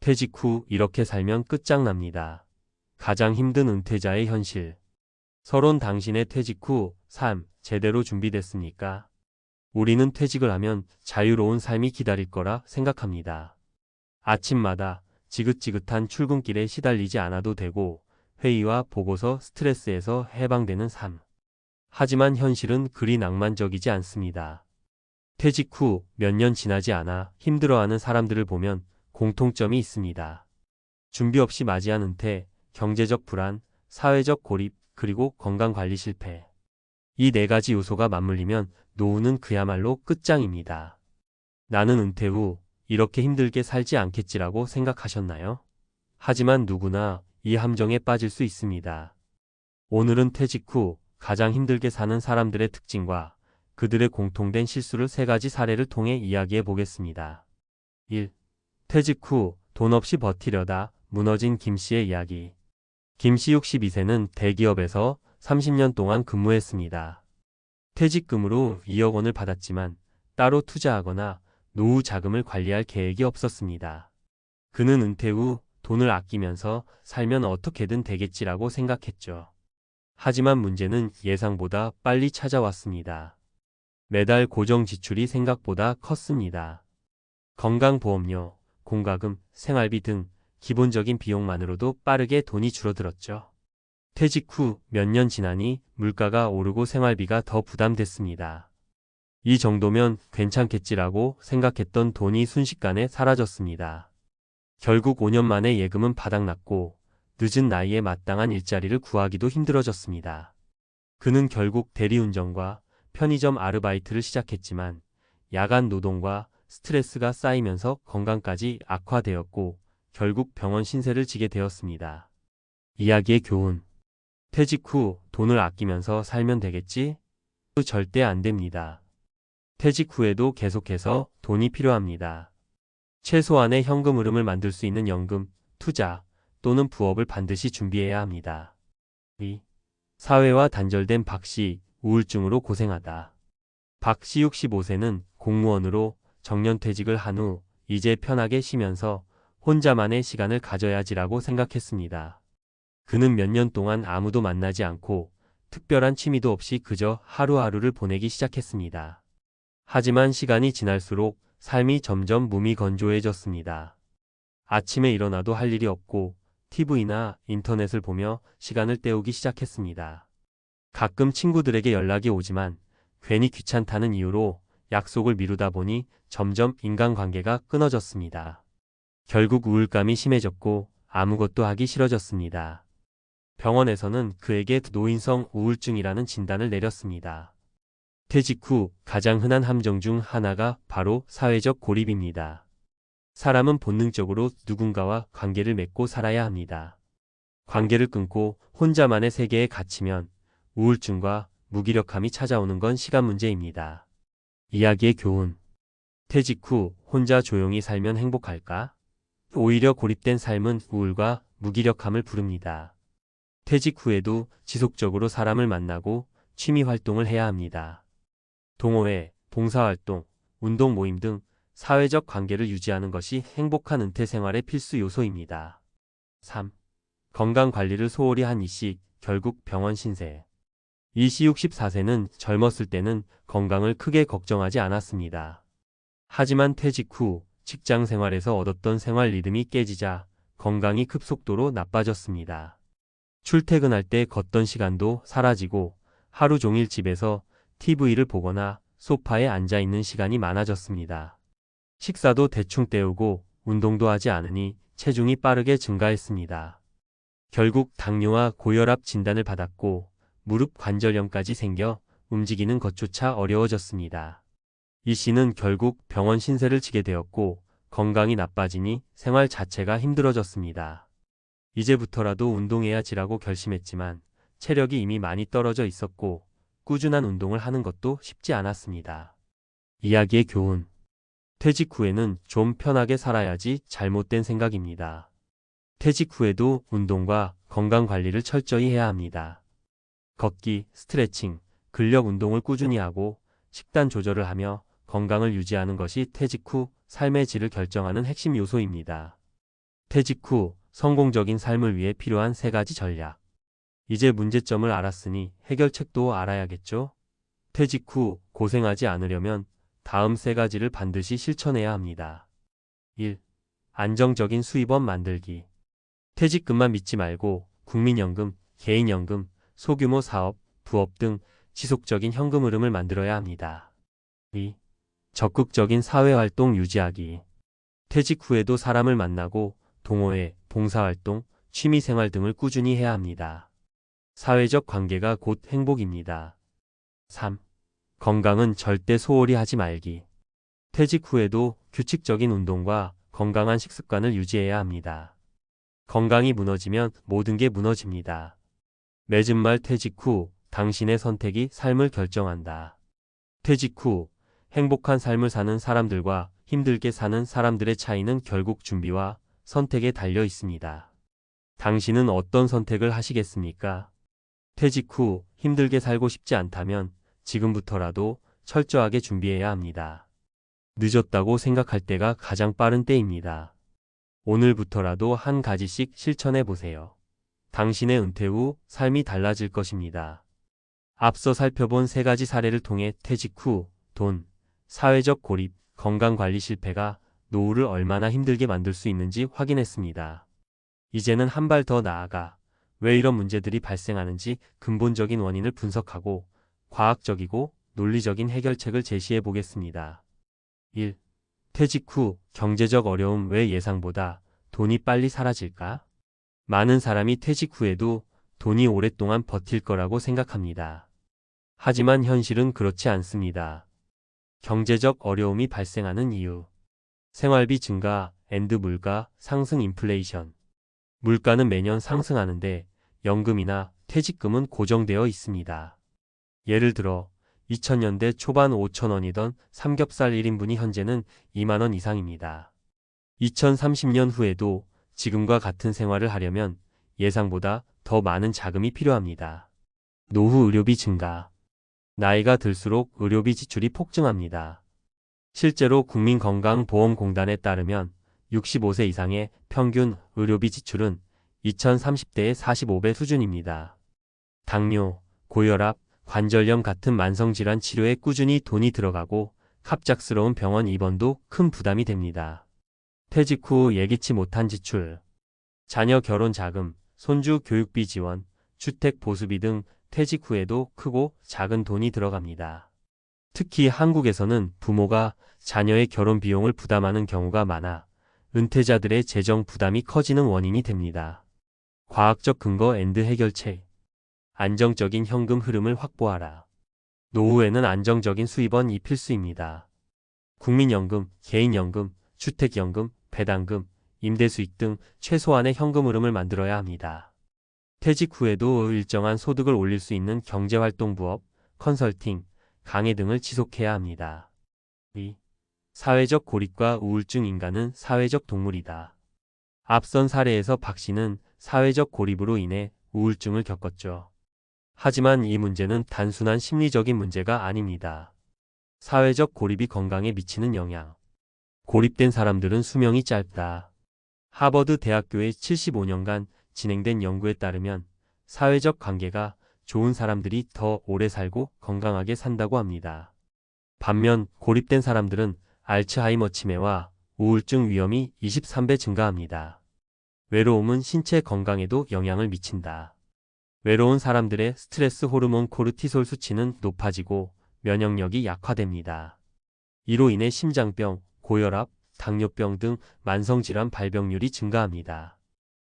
퇴직 후 이렇게 살면 끝장납니다. 가장 힘든 은퇴자의 현실. 서론 당신의 퇴직 후 삶 제대로 준비됐습니까? 우리는 퇴직을 하면 자유로운 삶이 기다릴 거라 생각합니다. 아침마다 지긋지긋한 출근길에 시달리지 않아도 되고 회의와 보고서 스트레스에서 해방되는 삶. 하지만 현실은 그리 낭만적이지 않습니다. 퇴직 후 몇 년 지나지 않아 힘들어하는 사람들을 보면 공통점이 있습니다. 준비 없이 맞이한 은퇴, 경제적 불안, 사회적 고립, 그리고 건강관리 실패. 이 네 가지 요소가 맞물리면 노후는 그야말로 끝장입니다. 나는 은퇴 후 이렇게 힘들게 살지 않겠지라고 생각하셨나요? 하지만 누구나 이 함정에 빠질 수 있습니다. 오늘은 퇴직 후 가장 힘들게 사는 사람들의 특징과 그들의 공통된 실수를 세 가지 사례를 통해 이야기해 보겠습니다. 1. 퇴직 후 돈 없이 버티려다 무너진 김 씨의 이야기. 김 씨 62세는 대기업에서 30년 동안 근무했습니다. 퇴직금으로 2억 원을 받았지만 따로 투자하거나 노후 자금을 관리할 계획이 없었습니다. 그는 은퇴 후 돈을 아끼면서 살면 어떻게든 되겠지라고 생각했죠. 하지만 문제는 예상보다 빨리 찾아왔습니다. 매달 고정 지출이 생각보다 컸습니다. 건강보험료, 공과금, 생활비 등 기본적인 비용만으로도 빠르게 돈이 줄어들었죠. 퇴직 후 몇 년 지나니 물가가 오르고 생활비가 더 부담됐습니다. 이 정도면 괜찮겠지라고 생각했던 돈이 순식간에 사라졌습니다. 결국 5년 만에 예금은 바닥났고 늦은 나이에 마땅한 일자리를 구하기도 힘들어졌습니다. 그는 결국 대리운전과 편의점 아르바이트를 시작했지만 야간 노동과 스트레스가 쌓이면서 건강까지 악화되었고 결국 병원 신세를 지게 되었습니다. 이야기의 교훈. 퇴직 후 돈을 아끼면서 살면 되겠지? 절대 안 됩니다. 퇴직 후에도 계속해서 돈이 필요합니다. 최소한의 현금 흐름을 만들 수 있는 연금, 투자 또는 부업을 반드시 준비해야 합니다. 2. 사회와 단절된 박씨, 우울증으로 고생하다. 박씨 65세는 공무원으로 정년퇴직을 한 후 이제 편하게 쉬면서 혼자만의 시간을 가져야지라고 생각했습니다. 그는 몇 년 동안 아무도 만나지 않고 특별한 취미도 없이 그저 하루하루를 보내기 시작했습니다. 하지만 시간이 지날수록 삶이 점점 무미건조해졌습니다. 아침에 일어나도 할 일이 없고 TV나 인터넷을 보며 시간을 때우기 시작했습니다. 가끔 친구들에게 연락이 오지만 괜히 귀찮다는 이유로 약속을 미루다 보니 점점 인간관계가 끊어졌습니다. 결국 우울감이 심해졌고 아무것도 하기 싫어졌습니다. 병원에서는 그에게 노인성 우울증이라는 진단을 내렸습니다. 퇴직 후 가장 흔한 함정 중 하나가 바로 사회적 고립입니다. 사람은 본능적으로 누군가와 관계를 맺고 살아야 합니다. 관계를 끊고 혼자만의 세계에 갇히면 우울증과 무기력함이 찾아오는 건 시간 문제입니다. 이야기의 교훈. 퇴직 후 혼자 조용히 살면 행복할까? 오히려 고립된 삶은 우울과 무기력함을 부릅니다. 퇴직 후에도 지속적으로 사람을 만나고 취미 활동을 해야 합니다. 동호회, 봉사활동, 운동 모임 등 사회적 관계를 유지하는 것이 행복한 은퇴 생활의 필수 요소입니다. 3. 건강관리를 소홀히 한 이씨, 결국 병원 신세. 이씨 64세는 젊었을 때는 건강을 크게 걱정하지 않았습니다. 하지만 퇴직 후 직장 생활에서 얻었던 생활 리듬이 깨지자 건강이 급속도로 나빠졌습니다. 출퇴근할 때 걷던 시간도 사라지고 하루 종일 집에서 TV를 보거나 소파에 앉아 있는 시간이 많아졌습니다. 식사도 대충 때우고 운동도 하지 않으니 체중이 빠르게 증가했습니다. 결국 당뇨와 고혈압 진단을 받았고 무릎 관절염까지 생겨 움직이는 것조차 어려워졌습니다. 이 씨는 결국 병원 신세를 지게 되었고 건강이 나빠지니 생활 자체가 힘들어졌습니다. 이제부터라도 운동해야지라고 결심했지만 체력이 이미 많이 떨어져 있었고 꾸준한 운동을 하는 것도 쉽지 않았습니다. 이야기의 교훈. 퇴직 후에는 좀 편하게 살아야지 잘못된 생각입니다. 퇴직 후에도 운동과 건강 관리를 철저히 해야 합니다. 걷기, 스트레칭, 근력 운동을 꾸준히 하고 식단 조절을 하며 건강을 유지하는 것이 퇴직 후 삶의 질을 결정하는 핵심 요소입니다. 퇴직 후 성공적인 삶을 위해 필요한 3가지 전략. 이제 문제점을 알았으니 해결책도 알아야겠죠? 퇴직 후 고생하지 않으려면 다음 3가지를 반드시 실천해야 합니다. 1. 안정적인 수입원 만들기. 퇴직금만 믿지 말고 국민연금, 개인연금, 소규모 사업, 부업 등 지속적인 현금 흐름을 만들어야 합니다. 2. 적극적인 사회활동 유지하기. 퇴직 후에도 사람을 만나고 동호회, 봉사활동, 취미생활 등을 꾸준히 해야 합니다. 사회적 관계가 곧 행복입니다. 3. 건강은 절대 소홀히 하지 말기. 퇴직 후에도 규칙적인 운동과 건강한 식습관을 유지해야 합니다. 건강이 무너지면 모든 게 무너집니다. 맺은 말 퇴직 후 당신의 선택이 삶을 결정한다. 퇴직 후 행복한 삶을 사는 사람들과 힘들게 사는 사람들의 차이는 결국 준비와 선택에 달려 있습니다. 당신은 어떤 선택을 하시겠습니까? 퇴직 후 힘들게 살고 싶지 않다면 지금부터라도 철저하게 준비해야 합니다. 늦었다고 생각할 때가 가장 빠른 때입니다. 오늘부터라도 한 가지씩 실천해 보세요. 당신의 은퇴 후 삶이 달라질 것입니다. 앞서 살펴본 3가지 사례를 통해 퇴직 후 돈, 사회적 고립, 건강관리 실패가 노후를 얼마나 힘들게 만들 수 있는지 확인했습니다. 이제는 한 발 더 나아가 왜 이런 문제들이 발생하는지 근본적인 원인을 분석하고 과학적이고 논리적인 해결책을 제시해 보겠습니다. 1. 퇴직 후 경제적 어려움. 왜 예상보다 돈이 빨리 사라질까? 많은 사람이 퇴직 후에도 돈이 오랫동안 버틸 거라고 생각합니다. 하지만 현실은 그렇지 않습니다. 경제적 어려움이 발생하는 이유. 생활비 증가, 물가 상승, 인플레이션. 물가는 매년 상승하는데 연금이나 퇴직금은 고정되어 있습니다. 예를 들어 2000년대 초반 5,000원이던 삼겹살 1인분이 현재는 2만원 이상입니다. 2030년 후에도 지금과 같은 생활을 하려면 예상보다 더 많은 자금이 필요합니다. 노후 의료비 증가. 나이가 들수록 의료비 지출이 폭증합니다. 실제로 국민건강보험공단에 따르면 65세 이상의 평균 의료비 지출은 2030대의 45배 수준입니다. 당뇨, 고혈압, 관절염 같은 만성질환 치료에 꾸준히 돈이 들어가고 갑작스러운 병원 입원도 큰 부담이 됩니다. 퇴직 후 예기치 못한 지출. 자녀 결혼 자금, 손주 교육비 지원, 주택 보수비 등 퇴직 후에도 크고 작은 돈이 들어갑니다. 특히 한국에서는 부모가 자녀의 결혼 비용을 부담하는 경우가 많아 은퇴자들의 재정 부담이 커지는 원인이 됩니다. 과학적 근거 해결책. 안정적인 현금 흐름을 확보하라. 노후에는 안정적인 수입원이 필수입니다. 국민연금, 개인연금, 주택연금, 배당금, 임대수익 등 최소한의 현금 흐름을 만들어야 합니다. 퇴직 후에도 일정한 소득을 올릴 수 있는 경제활동 부업, 컨설팅, 강의 등을 지속해야 합니다. 2. 사회적 고립과 우울증. 인간은 사회적 동물이다. 앞선 사례에서 박 씨는 사회적 고립으로 인해 우울증을 겪었죠. 하지만 이 문제는 단순한 심리적인 문제가 아닙니다. 사회적 고립이 건강에 미치는 영향. 고립된 사람들은 수명이 짧다. 하버드 대학교의 75년간 진행된 연구에 따르면 사회적 관계가 좋은 사람들이 더 오래 살고 건강하게 산다고 합니다. 반면 고립된 사람들은 알츠하이머 치매와 우울증 위험이 23배 증가합니다. 외로움은 신체 건강에도 영향을 미친다. 외로운 사람들의 스트레스 호르몬 코르티솔 수치는 높아지고 면역력이 약화됩니다. 이로 인해 심장병, 고혈압, 당뇨병 등 만성질환 발병률이 증가합니다.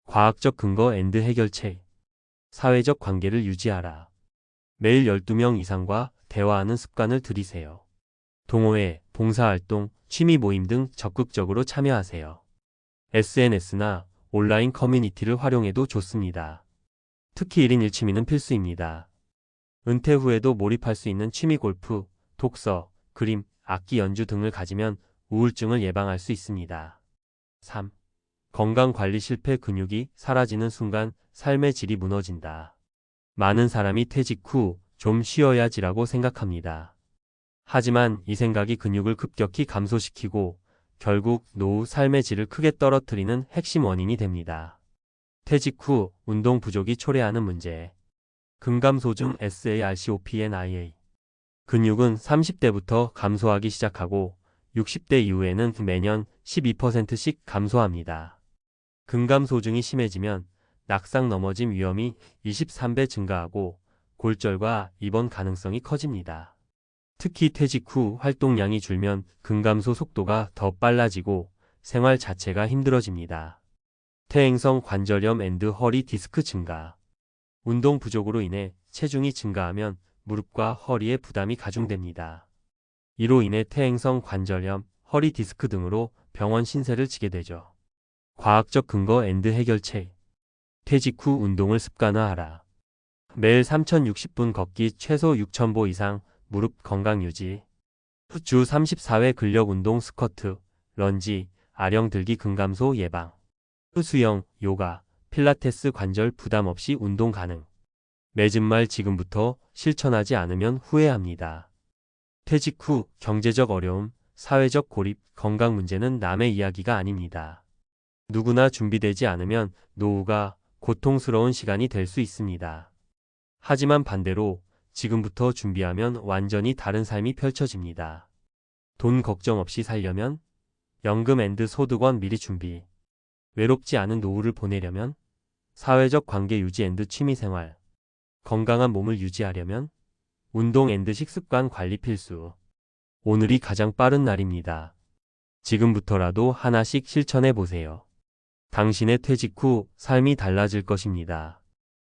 과학적 근거 해결책. 사회적 관계를 유지하라. 매일 12명 이상과 대화하는 습관을 들이세요. 동호회, 봉사활동, 취미 모임 등 적극적으로 참여하세요. SNS나 온라인 커뮤니티를 활용해도 좋습니다. 특히 1인 1취미는 필수입니다. 은퇴 후에도 몰입할 수 있는 취미 골프, 독서, 그림, 악기 연주 등을 가지면 우울증을 예방할 수 있습니다. 3. 건강관리 실패. 근육이 사라지는 순간 삶의 질이 무너진다. 많은 사람이 퇴직 후 좀 쉬어야지라고 생각합니다. 하지만 이 생각이 근육을 급격히 감소시키고 결국 노후 삶의 질을 크게 떨어뜨리는 핵심 원인이 됩니다. 퇴직 후 운동 부족이 초래하는 문제. 근감소증 SARCOPNIA. 근육은 30대부터 감소하기 시작하고 60대 이후에는 매년 12%씩 감소합니다. 근감소증이 심해지면 낙상 넘어짐 위험이 23배 증가하고 골절과 입원 가능성이 커집니다. 특히 퇴직 후 활동량이 줄면 근감소 속도가 더 빨라지고 생활 자체가 힘들어집니다. 퇴행성 관절염 앤드 허리 디스크 증가. 운동 부족으로 인해 체중이 증가하면 무릎과 허리에 부담이 가중됩니다. 이로 인해 퇴행성 관절염, 허리 디스크 등으로 병원 신세를 지게 되죠. 과학적 근거 앤드 해결책. 퇴직 후 운동을 습관화하라. 매일 3060분 걷기 최소 6000보 이상, 무릎 건강 유지. 주 34회 근력 운동 스쿼트, 런지, 아령 들기 근감소 예방. 수영, 요가, 필라테스 관절 부담 없이 운동 가능. 맺은 말 지금부터 실천하지 않으면 후회합니다. 퇴직 후 경제적 어려움, 사회적 고립, 건강 문제는 남의 이야기가 아닙니다. 누구나 준비되지 않으면 노후가 고통스러운 시간이 될 수 있습니다. 하지만 반대로 지금부터 준비하면 완전히 다른 삶이 펼쳐집니다. 돈 걱정 없이 살려면 연금 앤드 소득원 미리 준비. 외롭지 않은 노후를 보내려면 사회적 관계 유지 앤드 취미생활. 건강한 몸을 유지하려면 운동 앤드 식습관 관리 필수. 오늘이 가장 빠른 날입니다. 지금부터라도 하나씩 실천해 보세요. 당신의 퇴직 후 삶이 달라질 것입니다.